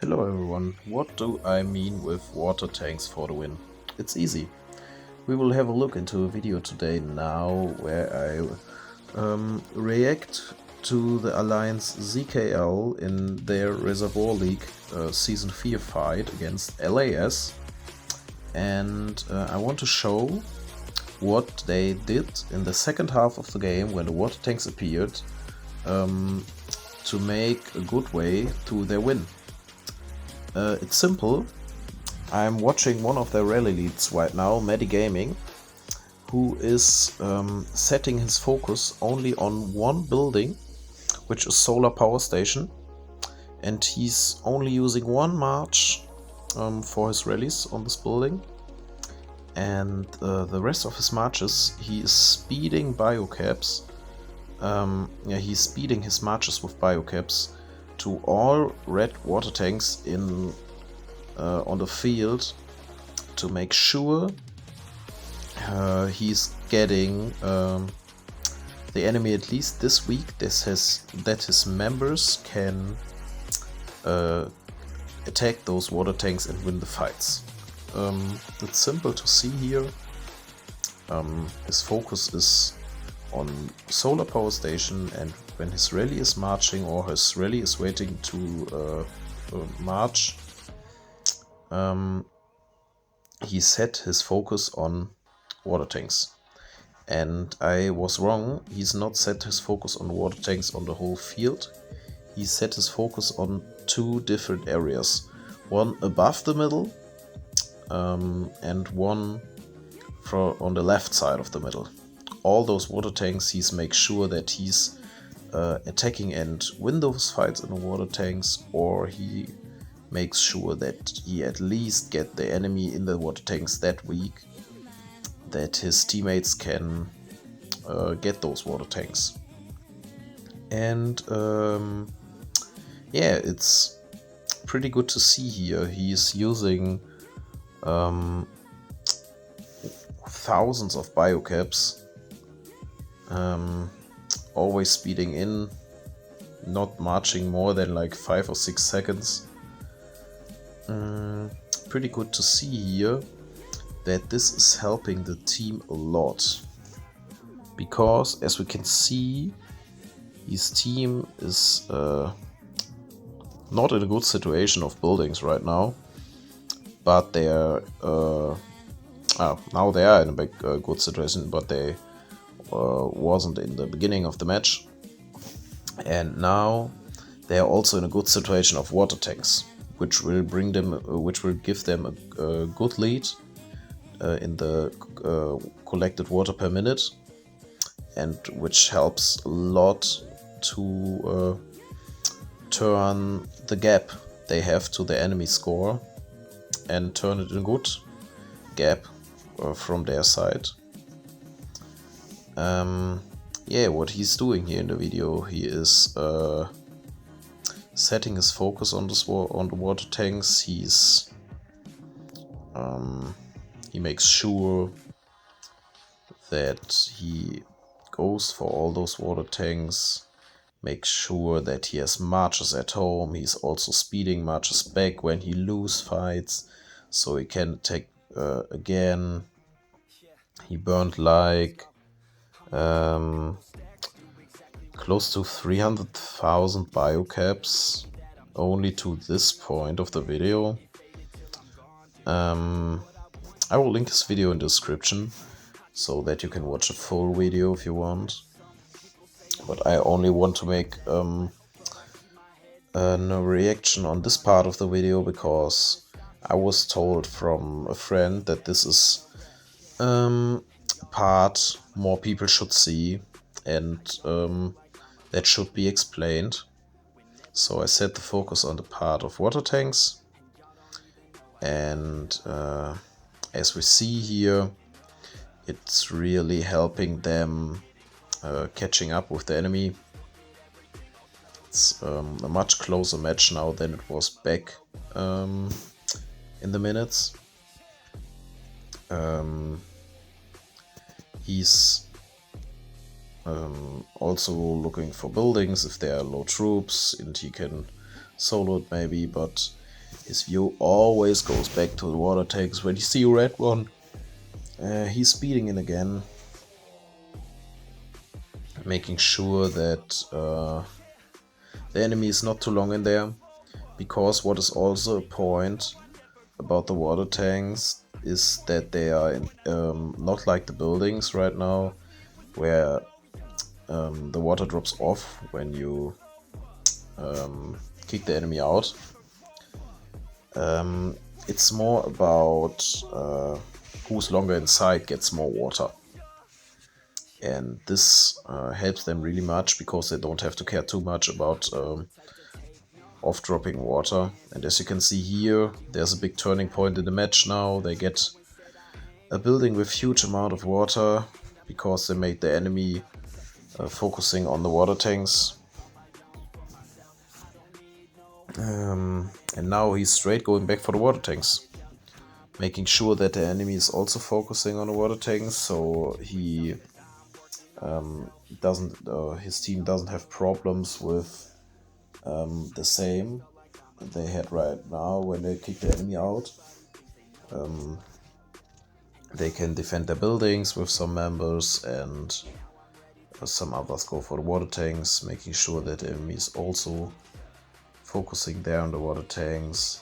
Hello everyone, what do I mean with water tanks for the win? It's easy. We will have a look into a video today now where I react to the Alliance ZKL in their Reservoir League Season 4 fight against LAS, and I want to show what they did in the second half of the game when the water tanks appeared to make a good way to their win. It's simple. I'm watching one of their rally leads right now, Medi Gaming, who is setting his focus only on one building, which is solar power station, and he's only using one march for his rallies on this building, and the rest of his marches he is speeding biocaps. He's speeding his marches with biocaps to all red water tanks in on the field to make sure he's getting the enemy at least this week. That his members can attack those water tanks and win the fights. It's simple to see here. His focus is on solar power station, and when his rally is marching or his rally is waiting to march, he set his focus on water tanks. And I was wrong, he's not set his focus on water tanks on the whole field. He set his focus on two different areas. One above the middle and one on the left side of the middle. All those water tanks, he's makes sure that he's attacking and win those fights in the water tanks, or he makes sure that he at least get the enemy in the water tanks that week, that his teammates can get those water tanks. And yeah, it's pretty good to see here. He's using thousands of biocaps, always speeding in, not marching more than like 5 or 6 seconds. Pretty good to see here that this is helping the team a lot, because as we can see, his team is not in a good situation of buildings right now, but they are now they are in a good situation, but they wasn't in the beginning of the match, and now they are also in a good situation of water tanks, which will bring them, which will give them a good lead in the collected water per minute, and which helps a lot to turn the gap they have to the enemy score and turn it in a good gap from their side. Yeah, what he's doing here in the video, he is setting his focus on the water tanks. He makes sure that he goes for all those water tanks, makes sure that he has marches at home. He's also speeding marches back when he loses fights, so he can attack again. He burned like close to 300,000 biocaps only to this point of the video. I will link this video in the description so that you can watch a full video if you want, but I only want to make a reaction on this part of the video because I was told from a friend that this is a part more people should see, and that should be explained. So I set the focus on the part of water tanks, and as we see here, it's really helping them catching up with the enemy. It's a much closer match now than it was back in the minutes. He's also looking for buildings if there are low troops, and he can solo it maybe, but His view always goes back to the water tanks. When you see a red one, he's speeding in again, making sure that the enemy is not too long in there, because what is also a point about the water tanks is that they are not like the buildings right now, where the water drops off when you kick the enemy out. It's more about who's longer inside gets more water. And this helps them really much, because they don't have to care too much about off-dropping water. And as you can see here, there's a big turning point in the match now. They get a building with huge amount of water, because they made the enemy focusing on the water tanks. And now he's straight going back for the water tanks, making sure that the enemy is also focusing on the water tanks, so he his team doesn't have problems with the same they had right now when they kick the enemy out. They can defend their buildings with some members, and some others go for the water tanks, making sure that the enemy is also focusing there on the water tanks.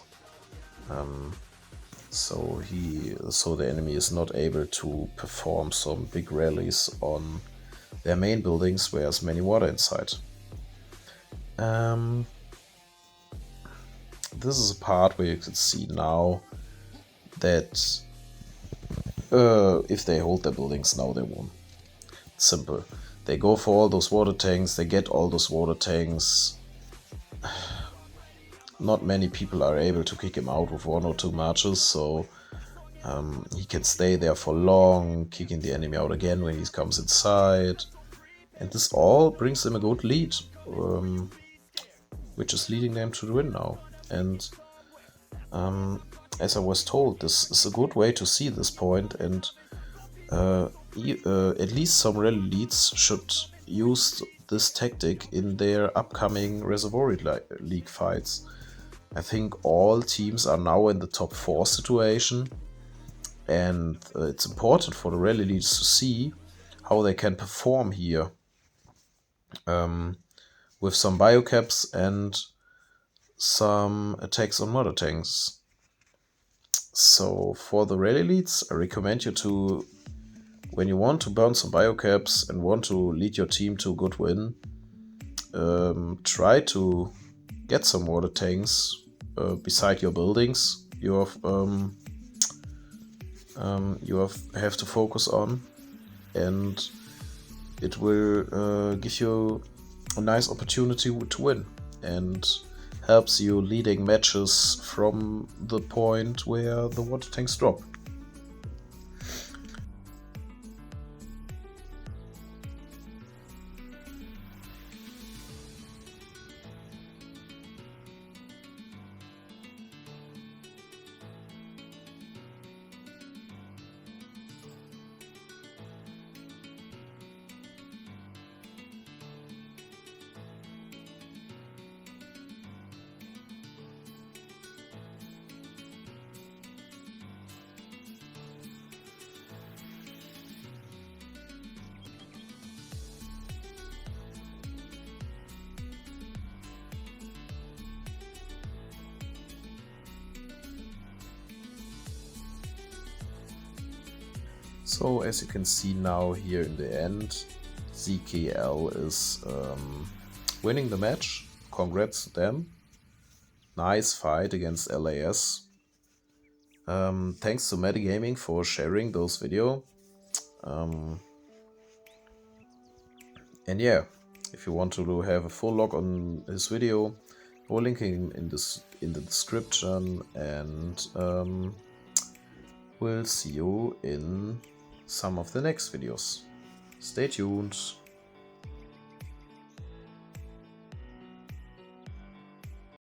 So the enemy is not able to perform some big rallies on their main buildings where there's many water inside. This is a part where you can see now that if they hold their buildings now, they won. It's simple. They go for all those water tanks, they get all those water tanks. Not many people are able to kick him out with 1 or 2 marches, so he can stay there for long, kicking the enemy out again when he comes inside. And this all brings them a good lead, which is leading them to the win now. And as I was told, this is a good way to see this point, and at least some rally leads should use this tactic in their upcoming ReservoirRaidLeague fights. I think all teams are now in the top 4 situation, and it's important for the rally leads to see how they can perform here with some biocaps and some attacks on water tanks. So for the rally leads, I recommend you to, when you want to burn some biocaps and want to lead your team to a good win, try to get some water tanks beside your buildings you have to focus on, and it will give you a nice opportunity to win, and helps you leading matches from the point where the water tanks drop. So as you can see now here in the end, ZKL is winning the match. Congrats to them. Nice fight against LAS. Thanks to Metagaming for sharing those videos. And yeah, if you want to have a full log on his video, we're linking in the description, and we'll see you in some of the next videos. Stay tuned.